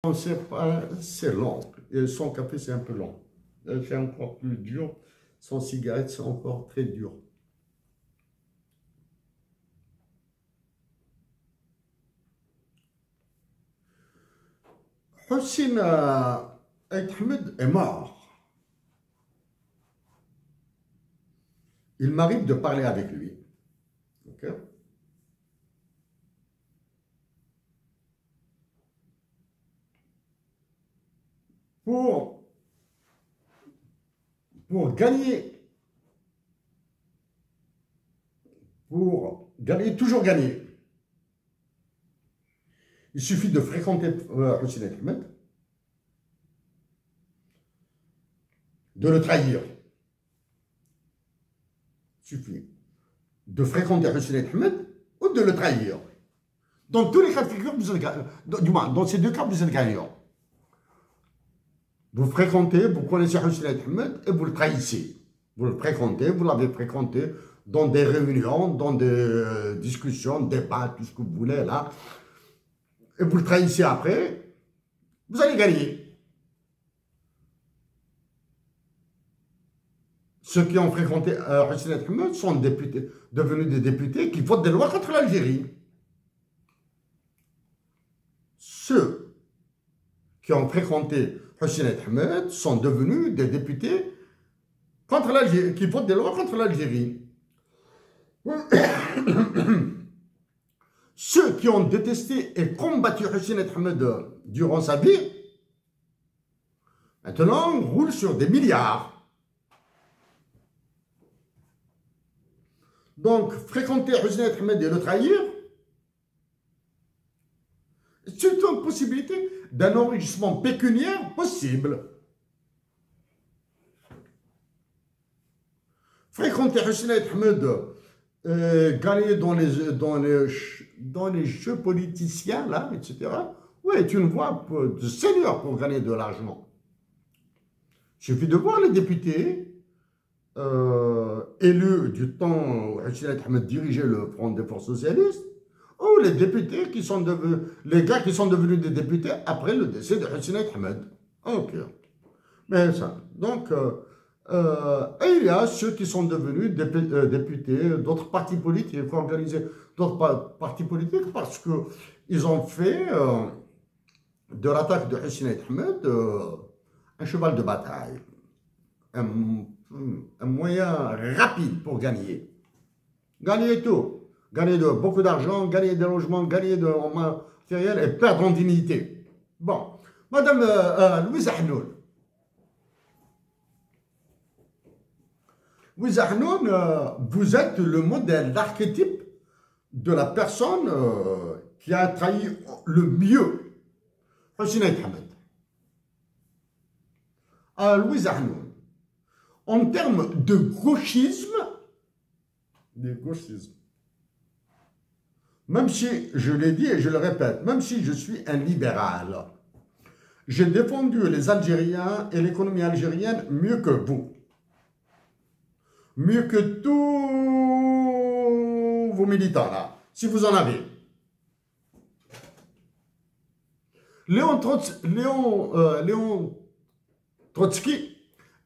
C'est long. Et son café, c'est un peu long. C'est encore plus dur. Son cigarette, c'est encore très dur. Hossein Ahmed est mort. Il m'arrive de parler avec lui. Ok? Pour gagner, toujours gagner, il suffit de fréquenter Hossein Ahmed, de le trahir. Il suffit de fréquenter Hossein Ahmed ou de le trahir. Dans tous les cas de figure, du moins, dans ces deux cas, vous êtes gagnant. Vous fréquentez, vous connaissez Hossein Ahmed et vous le trahissez. Vous le fréquentez, vous l'avez fréquenté dans des réunions, dans des discussions, débats, tout ce que vous voulez là. Et vous le trahissez après, vous allez gagner. Ceux qui ont fréquenté Hossein Ahmed sont devenus des députés qui votent des lois contre l'Algérie. Ceux qui ont fréquenté Hossein Ahmed sont devenus des députés contre l'Algérie, qui votent des lois contre l'Algérie. Ceux qui ont détesté et combattu Hossein Ahmed durant sa vie, maintenant roulent sur des milliards. Donc, fréquenter Hossein Ahmed et le trahir, c'est une possibilité d'un enrichissement pécuniaire possible. Fréquenter Hossein Ahmed, gagner dans les jeux politiciens, là, etc., oui, est une voie de seigneur pour gagner de l'argent. Il suffit de voir les députés élus du temps où Hossein Ahmed dirigeait le Front des Forces Socialistes, ou les députés qui sont devenus, les gars qui sont devenus des députés après le décès de Hossein Ahmed. Ok. Mais ça, donc, et il y a ceux qui sont devenus députés d'autres partis politiques. Il faut organiser d'autres partis politiques parce qu'ils ont fait de l'attaque de Hossein Ahmed un cheval de bataille. Un moyen rapide pour gagner. Gagner tout. Gagner beaucoup d'argent, gagner des logements, gagner de matériel et perdre en dignité. Bon. Madame Louise Ahnoun. Louise Ahnoun, vous êtes le modèle, l'archétype de la personne qui a trahi le mieux Hossein Ahmed. Louise Ahnoun. En termes de gauchisme, même si, je l'ai dit et je le répète, même si je suis un libéral, j'ai défendu les Algériens et l'économie algérienne mieux que vous. Mieux que tous vos militants là, si vous en avez. Léon Trotsky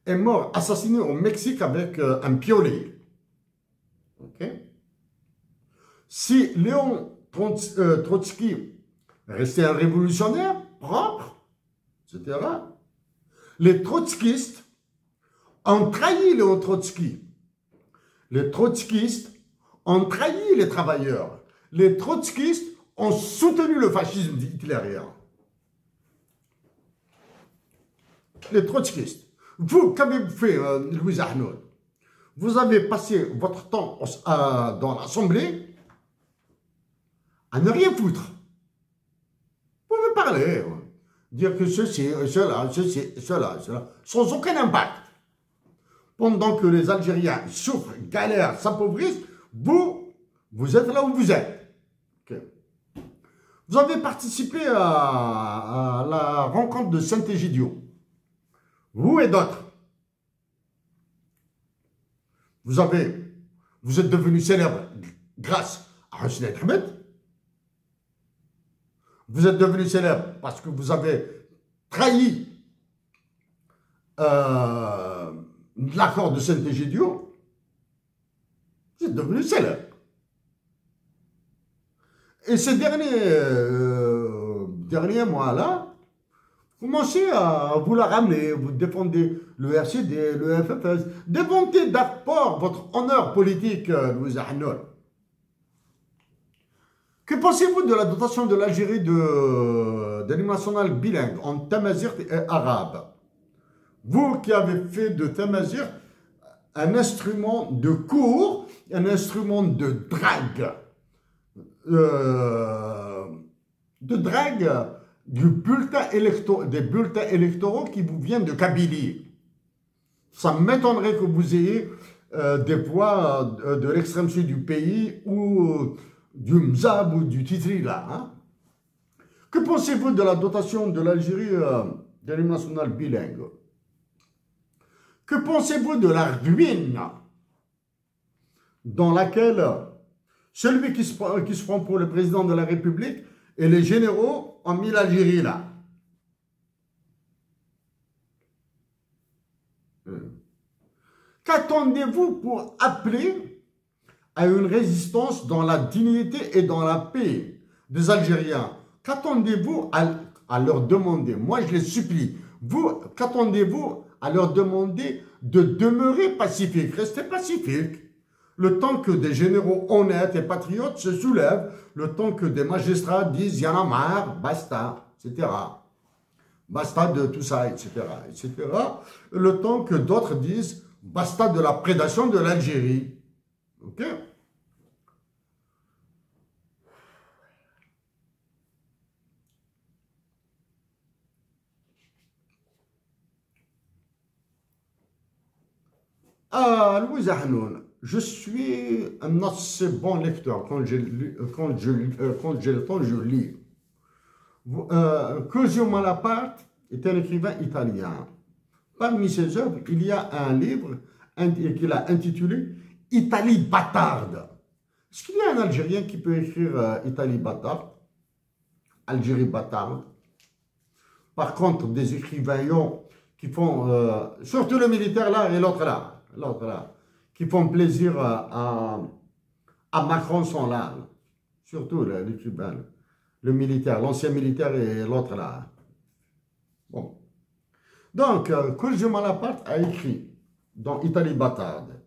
est mort assassiné au Mexique avec un piolet. Ok? Si Léon Trotsky restait un révolutionnaire propre, etc., les trotskistes ont trahi Léon Trotsky. Les trotskistes ont trahi les travailleurs. Les trotskistes ont soutenu le fascisme hitlérien. Les trotskistes. Vous, qu'avez-vous fait, Louise Ahnoun? Vous avez passé votre temps dans l'Assemblée à ne rien foutre. Vous pouvez parler, dire que ceci, cela, sans aucun impact. Pendant que les Algériens souffrent, galèrent, s'appauvrissent, vous êtes là où vous êtes. Okay. Vous avez participé à la rencontre de Saint-Égidio. Vous et d'autres. Vous êtes devenu célèbre grâce à Hossein Ahmed. Vous êtes devenu célèbre parce que vous avez trahi l'accord de Saint-Égidio. Vous êtes devenu célèbre. Et ces derniers mois-là, vous commencez à vous la ramener, vous défendez le RCD, le FFS, défendez d'abord votre honneur politique, Louis Ahnoul. Que pensez-vous de la dotation de l'Algérie de l'hymne national bilingue en tamazight et arabe? Vous qui avez fait de tamazight un instrument de cours, un instrument de drague des bulletins électoraux qui vous viennent de Kabylie. Ça m'étonnerait que vous ayez des voix de l'extrême sud du pays ou du Mzab ou du Titri là. Hein? Que pensez-vous de la dotation de l'Algérie de l'hymne national bilingue? Que pensez-vous de la ruine dans laquelle celui qui se prend pour le président de la République et les généraux ont mis l'Algérie là? Qu'attendez-vous pour appeler à une résistance dans la dignité et dans la paix des Algériens? Qu'attendez-vous à leur demander? Moi, je les supplie. Vous, qu'attendez-vous à leur demander de demeurer pacifiques? Restez pacifiques. Le temps que des généraux honnêtes et patriotes se soulèvent, le temps que des magistrats disent « y en a marre, basta », etc. Basta de tout ça, etc., etc. Le temps que d'autres disent « basta de la prédation de l'Algérie ». Ok? Ah, Louis Ahnoun, je suis un assez bon lecteur. Quand j'ai le temps, je lis. Cosimo Malaparte est un écrivain italien. Parmi ses œuvres, il y a un livre qu'il a intitulé « Italie bâtarde ». Est-ce qu'il y a un Algérien qui peut écrire Italie bâtarde, Algérie bâtarde? Par contre, des écrivains qui font, surtout le militaire là et l'autre là, qui font plaisir à Macron sont là. Surtout l'écrivain, le militaire, l'ancien militaire et l'autre là. Bon. Donc, Cosimo Malaparte a écrit dans Italie bâtarde.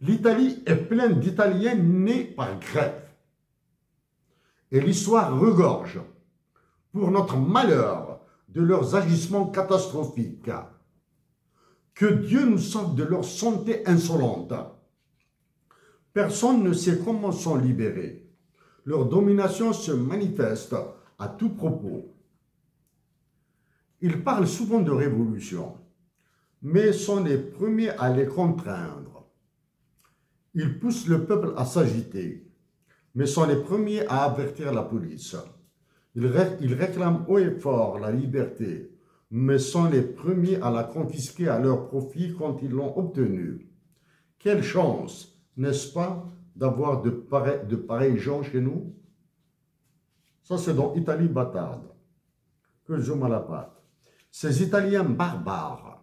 L'Italie est pleine d'Italiens nés par grève. Et l'histoire regorge, pour notre malheur, de leurs agissements catastrophiques. Que Dieu nous sauve de leur santé insolente. Personne ne sait comment s'en libérer. Leur domination se manifeste à tout propos. Ils parlent souvent de révolution, mais sont les premiers à les contraindre. Ils poussent le peuple à s'agiter, mais sont les premiers à avertir la police. Ils réclament haut et fort la liberté, mais sont les premiers à la confisquer à leur profit quand ils l'ont obtenue. Quelle chance, n'est-ce pas, d'avoir de pareils gens chez nous? Ça, c'est dans Italie bâtarde, que je Malaparte. Ces Italiens barbares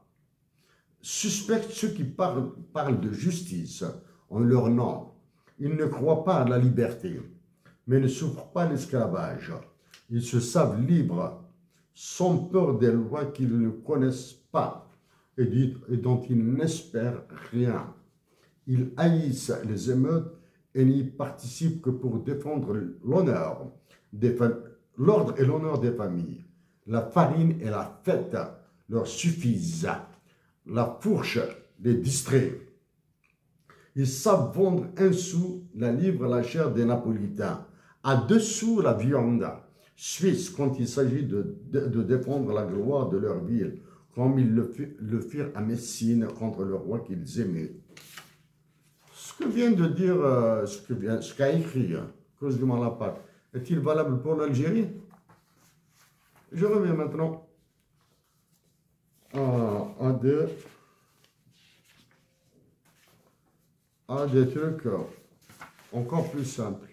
suspectent ceux qui parlent de justice en leur nom. Ils ne croient pas à la liberté, mais ne souffrent pas l'esclavage. Ils se savent libres, sans peur des lois qu'ils ne connaissent pas et dont ils n'espèrent rien. Ils haïssent les émeutes et n'y participent que pour défendre l'ordre et l'honneur des familles. La farine et la fête leur suffisent. La fourche les distrait. Ils savent vendre 1 sou la livre la chair des Napolitains, à 2 sous la viande suisse quand il s'agit de défendre la gloire de leur ville, comme ils le firent à Messine contre le roi qu'ils aimaient. Ce que vient de dire, ce qu'a écrit Cosimo Malaparte, est-il valable pour l'Algérie? Je reviens maintenant à des trucs encore plus simples.